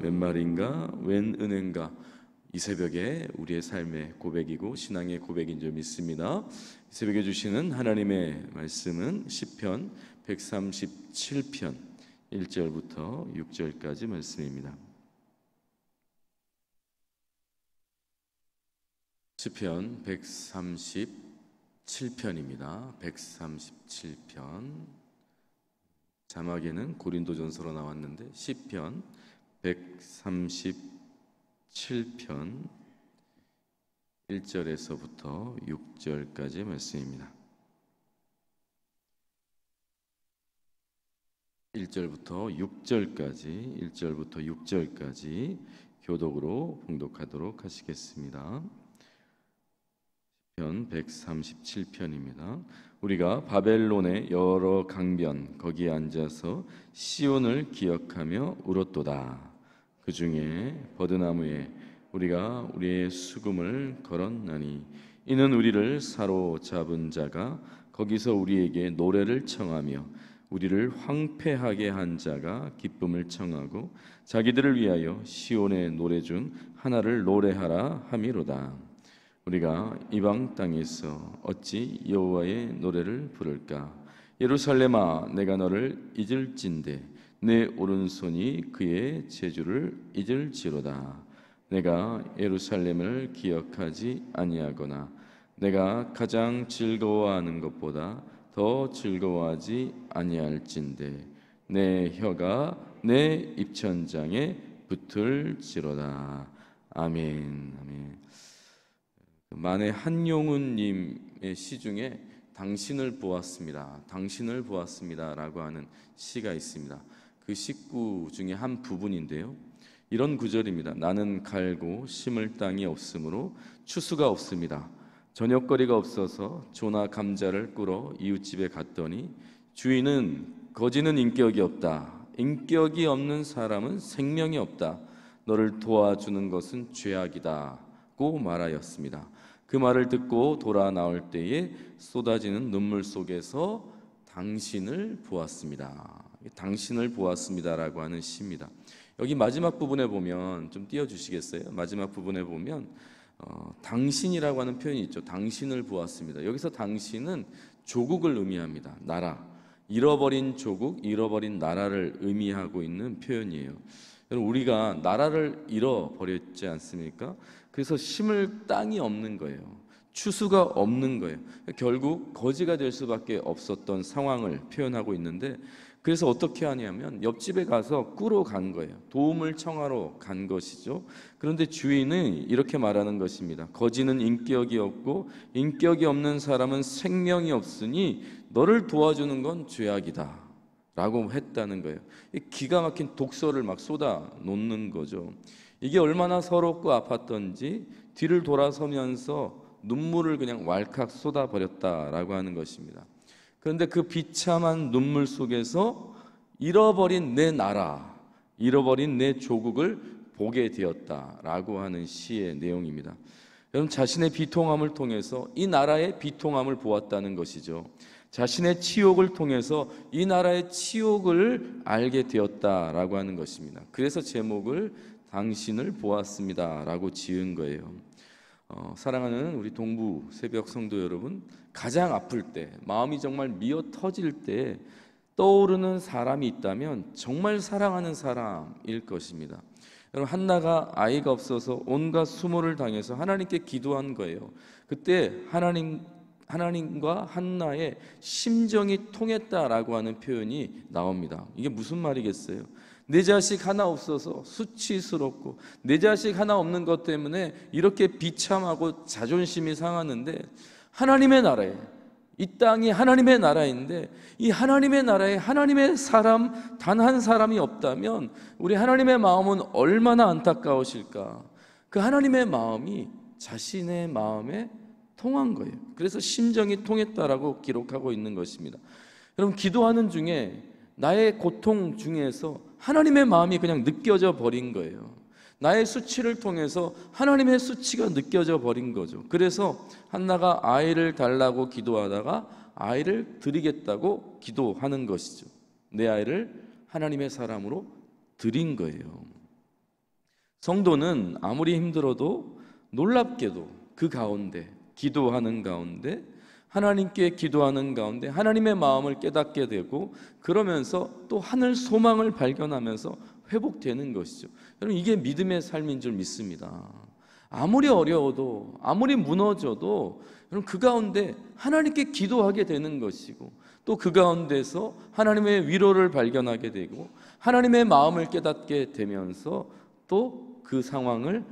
웬 말인가 웬 은혜인가. 이 새벽에 우리의 삶의 고백이고 신앙의 고백인 줄 믿습니다. 이 새벽에 주시는 하나님의 말씀은 시편 137편 1절부터 6절까지 말씀입니다. 시편 137편입니다. 137편. 자막에는 고린도전서로 나왔는데 시편 137편 1절에서부터 6절까지의 말씀입니다. 1절부터 6절까지 교독으로 봉독하도록 하시겠습니다. 시편 137편입니다. 우리가 바벨론의 여러 강변 거기에 앉아서 시온을 기억하며 울었도다. 그 중에 버드나무에 우리가 우리의 수금을 걸었나니 이는 우리를 사로잡은 자가 거기서 우리에게 노래를 청하며 우리를 황폐하게 한 자가 기쁨을 청하고 자기들을 위하여 시온의 노래 중 하나를 노래하라 함이로다. 우리가 이방 땅에서 어찌 여호와의 노래를 부를까? 예루살렘아, 내가 너를 잊을진대 내 오른손이 그의 제주를 잊을지로다. 내가 예루살렘을 기억하지 아니하거나 내가 가장 즐거워하는 것보다 더 즐거워하지 아니할진대 내 혀가 내 입천장에 붙을지로다. 아멘. 아멘. 만해 한용운님의 시 중에 당신을 보았습니다, 당신을 보았습니다 라고 하는 시가 있습니다. 그 식구 중에 한 부분인데요, 이런 구절입니다. 나는 갈고 심을 땅이 없으므로 추수가 없습니다. 저녁거리가 없어서 조나 감자를 꿀어 이웃집에 갔더니 주인은 거지는 인격이 없다. 인격이 없는 사람은 생명이 없다. 너를 도와주는 것은 죄악이다 고 말하였습니다. 그 말을 듣고 돌아 나올 때에 쏟아지는 눈물 속에서 당신을 보았습니다. 당신을 보았습니다라고 하는 시입니다. 여기 마지막 부분에 보면 좀 띄워주시겠어요? 마지막 부분에 보면 당신이라고 하는 표현이 있죠. 당신을 보았습니다. 여기서 당신은 조국을 의미합니다. 나라, 잃어버린 조국, 잃어버린 나라를 의미하고 있는 표현이에요. 여러분, 우리가 나라를 잃어버렸지 않습니까? 그래서 심을 땅이 없는 거예요. 추수가 없는 거예요. 결국 거지가 될 수밖에 없었던 상황을 표현하고 있는데, 그래서 어떻게 하냐면 옆집에 가서 꾸러 간 거예요. 도움을 청하러 간 것이죠. 그런데 주인은 이렇게 말하는 것입니다. 거지는 인격이 없고 인격이 없는 사람은 생명이 없으니 너를 도와주는 건 죄악이다 라고 했다는 거예요. 기가 막힌 독서를 막 쏟아 놓는 거죠. 이게 얼마나 서럽고 아팠던지 뒤를 돌아서면서 눈물을 그냥 왈칵 쏟아버렸다라고 하는 것입니다. 그런데 그 비참한 눈물 속에서 잃어버린 내 나라, 잃어버린 내 조국을 보게 되었다라고 하는 시의 내용입니다. 여러분, 자신의 비통함을 통해서 이 나라의 비통함을 보았다는 것이죠. 자신의 치욕을 통해서 이 나라의 치욕을 알게 되었다라고 하는 것입니다. 그래서 제목을 당신을 보았습니다 라고 지은 거예요. 사랑하는 우리 동부 새벽 성도 여러분, 가장 아플 때, 마음이 정말 미어 터질 때 떠오르는 사람이 있다면 정말 사랑하는 사람일 것입니다. 여러분, 한나가 아이가 없어서 온갖 수모를 당해서 하나님께 기도한 거예요. 그때 하나님과 한나의 심정이 통했다라고 하는 표현이 나옵니다. 이게 무슨 말이겠어요? 내 자식 하나 없어서 수치스럽고 내 자식 하나 없는 것 때문에 이렇게 비참하고 자존심이 상하는데, 하나님의 나라에, 이 땅이 하나님의 나라인데 이 하나님의 나라에 하나님의 사람 단 한 사람이 없다면 우리 하나님의 마음은 얼마나 안타까우실까. 그 하나님의 마음이 자신의 마음에 통한 거예요. 그래서 심정이 통했다라고 기록하고 있는 것입니다. 여러분, 기도하는 중에 나의 고통 중에서 하나님의 마음이 그냥 느껴져 버린 거예요. 나의 수치를 통해서 하나님의 수치가 느껴져 버린 거죠. 그래서 한나가 아이를 달라고 기도하다가 아이를 드리겠다고 기도하는 것이죠. 내 아이를 하나님의 사람으로 드린 거예요. 성도는 아무리 힘들어도 놀랍게도 그 가운데, 기도하는 가운데, 하나님께 기도하는 가운데 하나님의 마음을 깨닫게 되고, 그러면서 또 하늘 소망을 발견하면서 회복되는 것이죠. 여러분, 이게 믿음의 삶인 줄 믿습니다. 아무리 어려워도, 아무리 무너져도 여러분, 그 가운데 하나님께 기도하게 되는 것이고, 또 그 가운데서 하나님의 위로를 발견하게 되고 하나님의 마음을 깨닫게 되면서 또 그 상황을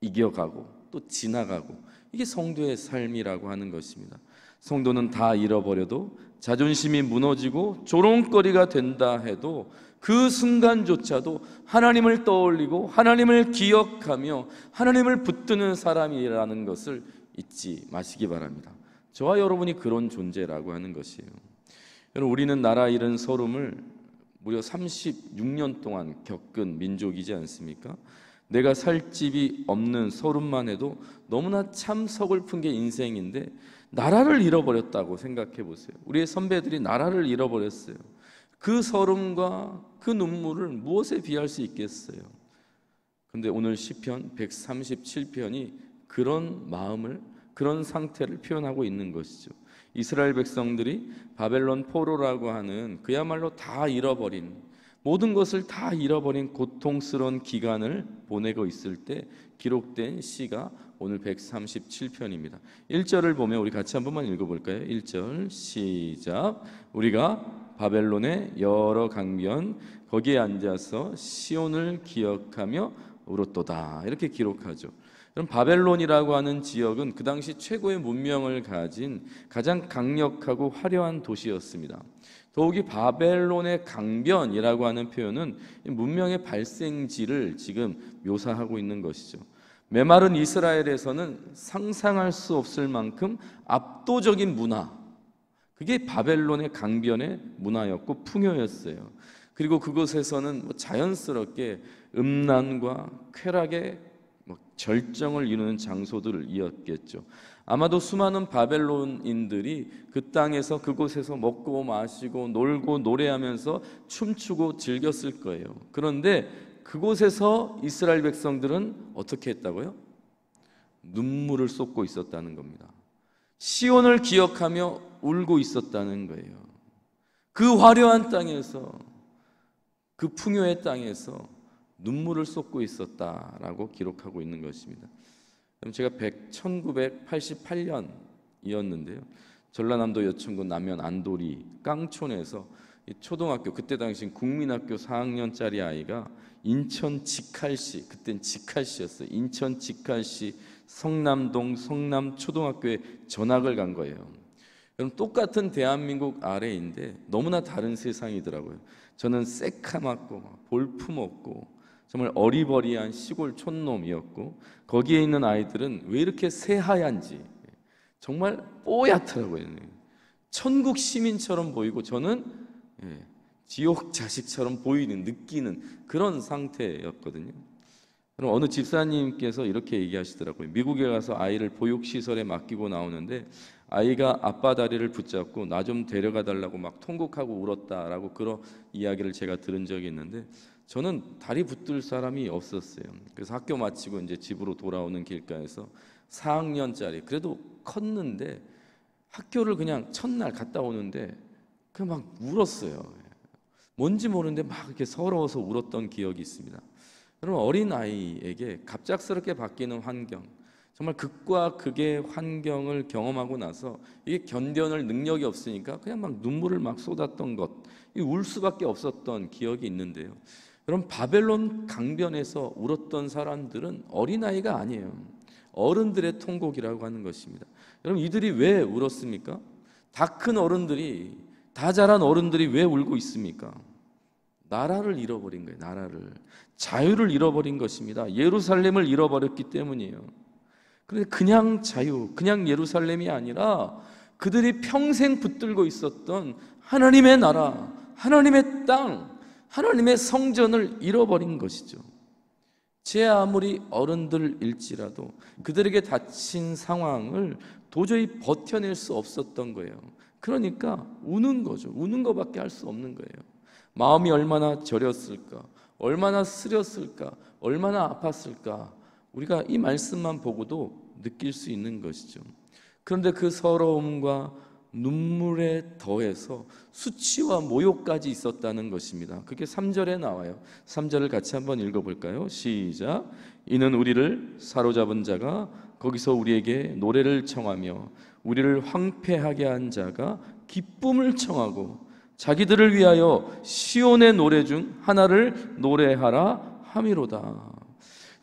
이겨가고 또 지나가고, 이게 성도의 삶이라고 하는 것입니다. 성도는 다 잃어버려도, 자존심이 무너지고 조롱거리가 된다 해도 그 순간조차도 하나님을 떠올리고 하나님을 기억하며 하나님을 붙드는 사람이라는 것을 잊지 마시기 바랍니다. 저와 여러분이 그런 존재라고 하는 것이에요. 여러분, 우리는 나라 잃은 서름을 무려 36년 동안 겪은 민족이지 않습니까? 내가 살 집이 없는 서름만 해도 너무나 참 서글픈 게 인생인데, 나라를 잃어버렸다고 생각해 보세요. 우리의 선배들이 나라를 잃어버렸어요. 그 서름과 그 눈물을 무엇에 비할 수 있겠어요? 그런데 오늘 시편 137편이 그런 마음을, 그런 상태를 표현하고 있는 것이죠. 이스라엘 백성들이 바벨론 포로라고 하는 그야말로 다 잃어버린, 모든 것을 다 잃어버린 고통스러운 기간을 보내고 있을 때 기록된 시가 오늘 137편입니다. 1절을 보면 우리 같이 한 번만 읽어볼까요? 1절 시작. 우리가 바벨론의 여러 강변 거기에 앉아서 시온을 기억하며 울었도다, 이렇게 기록하죠. 그럼 바벨론이라고 하는 지역은 그 당시 최고의 문명을 가진 가장 강력하고 화려한 도시였습니다. 더욱이 바벨론의 강변이라고 하는 표현은 문명의 발생지를 지금 묘사하고 있는 것이죠. 메마른 이스라엘에서는 상상할 수 없을 만큼 압도적인 문화, 그게 바벨론의 강변의 문화였고 풍요였어요. 그리고 그곳에서는 자연스럽게 음란과 쾌락의 절정을 이루는 장소들을 이었겠죠. 아마도 수많은 바벨론인들이 그 땅에서, 그곳에서 먹고 마시고 놀고 노래하면서 춤추고 즐겼을 거예요. 그런데 그곳에서 이스라엘 백성들은 어떻게 했다고요? 눈물을 쏟고 있었다는 겁니다. 시온을 기억하며 울고 있었다는 거예요. 그 화려한 땅에서, 그 풍요의 땅에서 눈물을 쏟고 있었다라고 기록하고 있는 것입니다. 제가 1988년이었는데요. 전라남도 여천군 남면 안도리 깡촌에서 초등학교, 그때 당시 국민학교 4학년짜리 아이가 인천 직할시, 그땐 직할시였어요. 인천 직할시 성남동 성남초등학교에 전학을 간 거예요. 그럼 똑같은 대한민국 아래인데 너무나 다른 세상이더라고요. 저는 새카맣고 볼품없고 정말 어리버리한 시골 촌놈이었고, 거기에 있는 아이들은 왜 이렇게 새하얀지 정말 뽀얗더라고요. 천국 시민처럼 보이고 저는 지옥 자식처럼 보이는, 느끼는 그런 상태였거든요. 그럼 어느 집사님께서 이렇게 얘기하시더라고요. 미국에 가서 아이를 보육시설에 맡기고 나오는데 아이가 아빠 다리를 붙잡고 나 좀 데려가 달라고 막 통곡하고 울었다라고 그런 이야기를 제가 들은 적이 있는데, 저는 다리 붙들 사람이 없었어요. 그래서 학교 마치고 이제 집으로 돌아오는 길가에서 4학년짜리, 그래도 컸는데 학교를 그냥 첫날 갔다 오는데 그냥 막 울었어요. 뭔지 모르는데 막 이렇게 서러워서 울었던 기억이 있습니다. 여러분, 어린 아이에게 갑작스럽게 바뀌는 환경, 정말 극과 극의 환경을 경험하고 나서 이게 견뎌낼 능력이 없으니까 그냥 막 눈물을 막 쏟았던 것, 울 수밖에 없었던 기억이 있는데요. 여러분, 바벨론 강변에서 울었던 사람들은 어린아이가 아니에요. 어른들의 통곡이라고 하는 것입니다. 여러분, 이들이 왜 울었습니까? 다 큰 어른들이, 다 자란 어른들이 왜 울고 있습니까? 나라를 잃어버린 거예요. 나라를, 자유를 잃어버린 것입니다. 예루살렘을 잃어버렸기 때문이에요. 그런데 그냥 자유, 그냥 예루살렘이 아니라 그들이 평생 붙들고 있었던 하나님의 나라, 하나님의 땅, 하나님의 성전을 잃어버린 것이죠. 제 아무리 어른들일지라도 그들에게 닥친 상황을 도저히 버텨낼 수 없었던 거예요. 그러니까 우는 거죠. 우는 것밖에 할 수 없는 거예요. 마음이 얼마나 저렸을까, 얼마나 쓰렸을까, 얼마나 아팠을까, 우리가 이 말씀만 보고도 느낄 수 있는 것이죠. 그런데 그 서러움과 눈물에 더해서 수치와 모욕까지 있었다는 것입니다. 그게 3절에 나와요. 3절을 같이 한번 읽어볼까요? 시작. 이는 우리를 사로잡은 자가 거기서 우리에게 노래를 청하며 우리를 황폐하게 한 자가 기쁨을 청하고 자기들을 위하여 시온의 노래 중 하나를 노래하라 함이로다.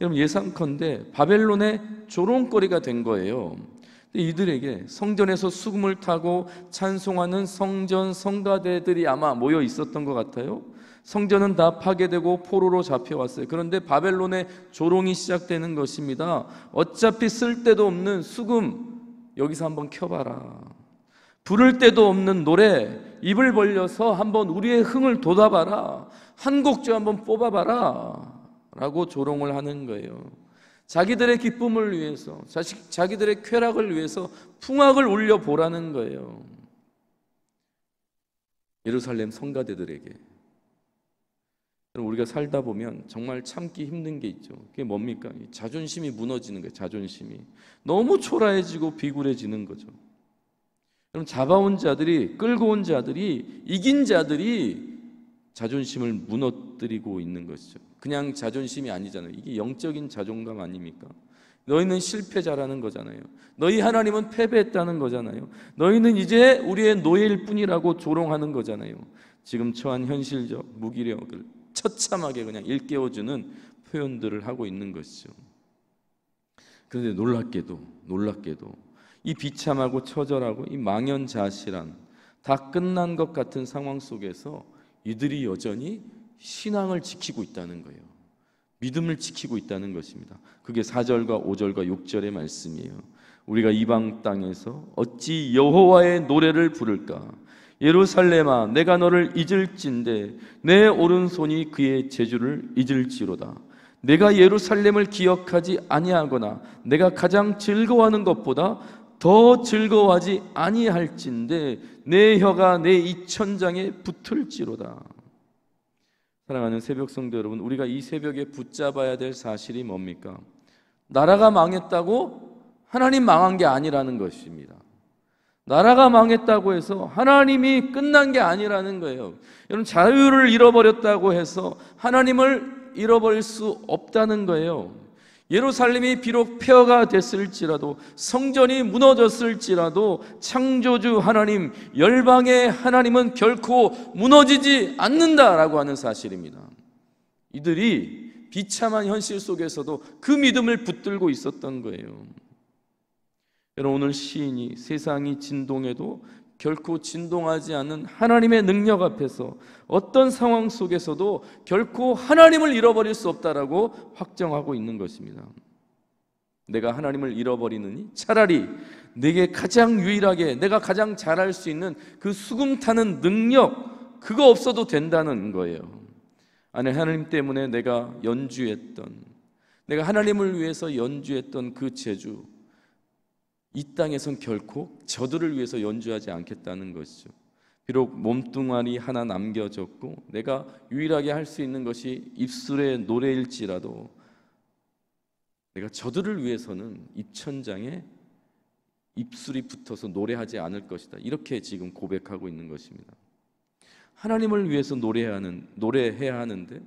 여러분, 예상컨대 바벨론의 조롱거리가 된 거예요. 이들에게 성전에서 수금을 타고 찬송하는 성전 성가대들이 아마 모여 있었던 것 같아요. 성전은 다 파괴되고 포로로 잡혀왔어요. 그런데 바벨론의 조롱이 시작되는 것입니다. 어차피 쓸 데도 없는 수금 여기서 한번 켜봐라. 부를 데도 없는 노래 입을 벌려서 한번 우리의 흥을 돋아봐라. 한 곡조 한번 뽑아봐라 라고 조롱을 하는 거예요. 자기들의 기쁨을 위해서, 자기들의 쾌락을 위해서 풍악을 울려보라는 거예요. 예루살렘 성가대들에게. 우리가 살다 보면 정말 참기 힘든 게 있죠. 그게 뭡니까? 자존심이 무너지는 거예요. 자존심이 너무 초라해지고 비굴해지는 거죠. 그럼 잡아온 자들이, 끌고 온 자들이, 이긴 자들이 자존심을 무너뜨리고 있는 것이죠. 그냥 자존심이 아니잖아요. 이게 영적인 자존감 아닙니까? 너희는 실패자라는 거잖아요. 너희 하나님은 패배했다는 거잖아요. 너희는 이제 우리의 노예일 뿐이라고 조롱하는 거잖아요. 지금 처한 현실적 무기력을 처참하게 그냥 일깨워주는 표현들을 하고 있는 것이죠. 그런데 놀랍게도 이 비참하고 처절하고 이 망연자실한 다 끝난 것 같은 상황 속에서 이들이 여전히 신앙을 지키고 있다는 거예요. 믿음을 지키고 있다는 것입니다. 그게 4절과 5절과 6절의 말씀이에요. 우리가 이방 땅에서 어찌 여호와의 노래를 부를까? 예루살렘아, 내가 너를 잊을진대 내 오른손이 그의 재주를 잊을지로다. 내가 예루살렘을 기억하지 아니하거나 내가 가장 즐거워하는 것보다 더 즐거워하지 아니할진대 내 혀가 내 이천장에 붙을지로다. 사랑하는 새벽 성도 여러분, 우리가 이 새벽에 붙잡아야 될 사실이 뭡니까? 나라가 망했다고 하나님 망한 게 아니라는 것입니다. 나라가 망했다고 해서 하나님이 끝난 게 아니라는 거예요. 여러분, 자유를 잃어버렸다고 해서 하나님을 잃어버릴 수 없다는 거예요. 예루살렘이 비록 폐허가 됐을지라도, 성전이 무너졌을지라도 창조주 하나님, 열방의 하나님은 결코 무너지지 않는다라고 하는 사실입니다. 이들이 비참한 현실 속에서도 그 믿음을 붙들고 있었던 거예요. 여러분, 오늘 시인이 세상이 진동해도 결코 진동하지 않는 하나님의 능력 앞에서 어떤 상황 속에서도 결코 하나님을 잃어버릴 수 없다라고 확정하고 있는 것입니다. 내가 하나님을 잃어버리느니 차라리 내게 가장 유일하게 내가 가장 잘할 수 있는 그 수금 타는 능력, 그거 없어도 된다는 거예요. 아니, 하나님 때문에 내가 연주했던, 내가 하나님을 위해서 연주했던 그 재주, 이 땅에선 결코 저들을 위해서 연주하지 않겠다는 것이죠. 비록 몸뚱아리 하나 남겨졌고 내가 유일하게 할 수 있는 것이 입술의 노래일지라도 내가 저들을 위해서는 입천장에 입술이 붙어서 노래하지 않을 것이다. 이렇게 지금 고백하고 있는 것입니다. 하나님을 위해서 노래해야 하는데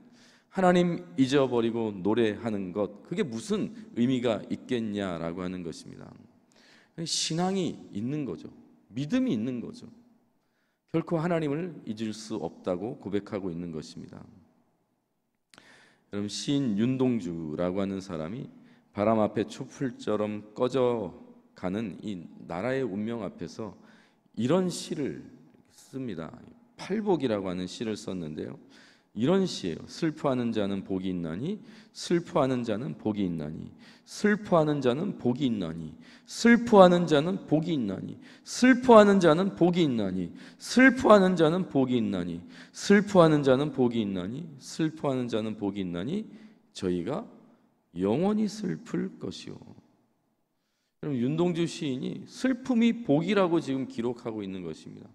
하나님 잊어버리고 노래하는 것, 그게 무슨 의미가 있겠냐라고 하는 것입니다. 신앙이 있는 거죠. 믿음이 있는 거죠. 결코 하나님을 잊을 수 없다고 고백하고 있는 것입니다. 여러분, 시인 윤동주라고 하는 사람이 바람 앞에 촛불처럼 꺼져가는 이 나라의 운명 앞에서 이런 시를 씁니다. 팔복이라고 하는 시를 썼는데요. 이런 시예요. 슬퍼하는 자는 복이 있나니, 슬퍼하는 자는 복이 있나니, 슬퍼하는 자는 복이 있나니, 슬퍼하는 자는 복이 있나니, 슬퍼하는 자는 복이 있나니, 슬퍼하는 자는 복이 있나니, 슬퍼하는 자는 복이 있나니, 슬퍼하는 자는 복이 있나니, 저희가 영원히 슬플 것이요. 여러분, 윤동주 시인이 슬픔이 복이라고 지금 기록하고 있는 것입니다.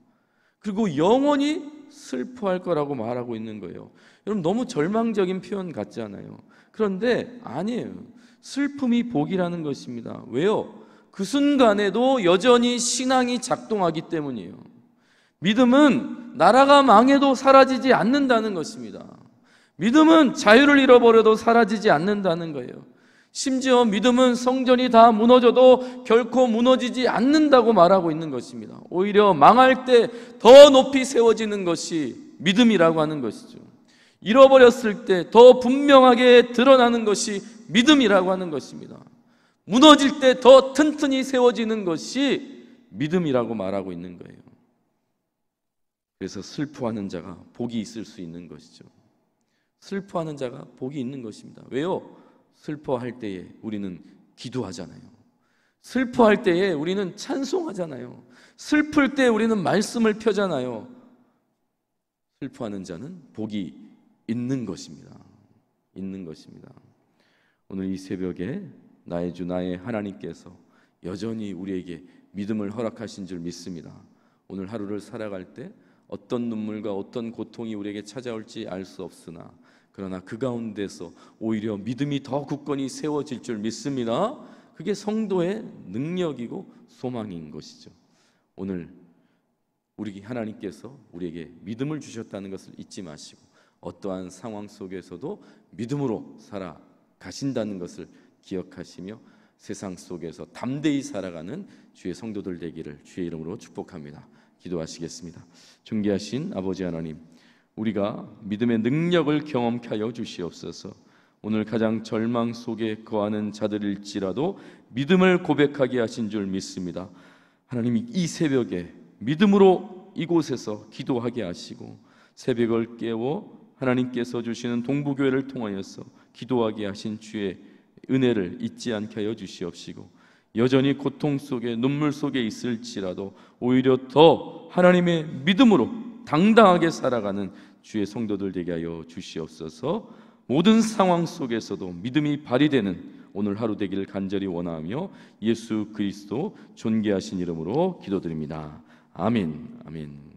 그리고 영원히 슬퍼할 거라고 말하고 있는 거예요. 여러분, 너무 절망적인 표현 같지 않아요? 그런데 아니에요. 슬픔이 복이라는 것입니다. 왜요? 그 순간에도 여전히 신앙이 작동하기 때문이에요. 믿음은 나라가 망해도 사라지지 않는다는 것입니다. 믿음은 자유를 잃어버려도 사라지지 않는다는 거예요. 심지어 믿음은 성전이 다 무너져도 결코 무너지지 않는다고 말하고 있는 것입니다. 오히려 망할 때 더 높이 세워지는 것이 믿음이라고 하는 것이죠. 잃어버렸을 때 더 분명하게 드러나는 것이 믿음이라고 하는 것입니다. 무너질 때 더 튼튼히 세워지는 것이 믿음이라고 말하고 있는 거예요. 그래서 슬퍼하는 자가 복이 있을 수 있는 것이죠. 슬퍼하는 자가 복이 있는 것입니다. 왜요? 슬퍼할 때에 우리는 기도하잖아요. 슬퍼할 때에 우리는 찬송하잖아요. 슬플 때 우리는 말씀을 펴잖아요. 슬퍼하는 자는 복이 있는 것입니다. 있는 것입니다. 오늘 이 새벽에 나의 주 나의 하나님께서 여전히 우리에게 믿음을 허락하신 줄 믿습니다. 오늘 하루를 살아갈 때 어떤 눈물과 어떤 고통이 우리에게 찾아올지 알 수 없으나 그러나 그 가운데서 오히려 믿음이 더 굳건히 세워질 줄 믿습니다. 그게 성도의 능력이고 소망인 것이죠. 오늘 우리 하나님께서 우리에게 믿음을 주셨다는 것을 잊지 마시고 어떠한 상황 속에서도 믿음으로 살아가신다는 것을 기억하시며 세상 속에서 담대히 살아가는 주의 성도들 되기를 주의 이름으로 축복합니다. 기도하시겠습니다. 존귀하신 아버지 하나님, 우리가 믿음의 능력을 경험케 하여 주시옵소서. 오늘 가장 절망 속에 거하는 자들일지라도 믿음을 고백하게 하신 줄 믿습니다. 하나님, 이 새벽에 믿음으로 이곳에서 기도하게 하시고 새벽을 깨워 하나님께서 주시는 동부교회를 통하여서 기도하게 하신 주의 은혜를 잊지 않게 하여 주시옵시고 여전히 고통 속에 눈물 속에 있을지라도 오히려 더 하나님의 믿음으로 당당하게 살아가는 주의 성도들 되게 하여 주시옵소서. 모든 상황 속에서도 믿음이 발휘되는 오늘 하루 되기를 간절히 원하며 예수 그리스도 존귀하신 이름으로 기도드립니다. 아멘. 아멘.